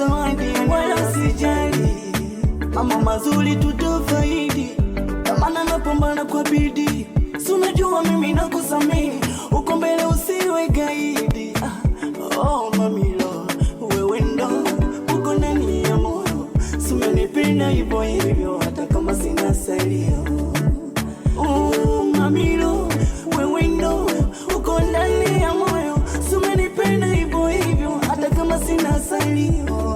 zawadi, wala sijali, mambo mazuri tutafaidi, tamana napambana kwa bidii. Si unajua mimi nakusamini, uko mbele usiwe gaidi. Oh mamilo, wewe ndo uko ndani ya moyo, si umenipenda hivyo hivyo hata kama sina salio. Oh mamilo, wewe ndo uko ndani ya moyo, si umenipenda hivyo hivyo hata kama sina salio.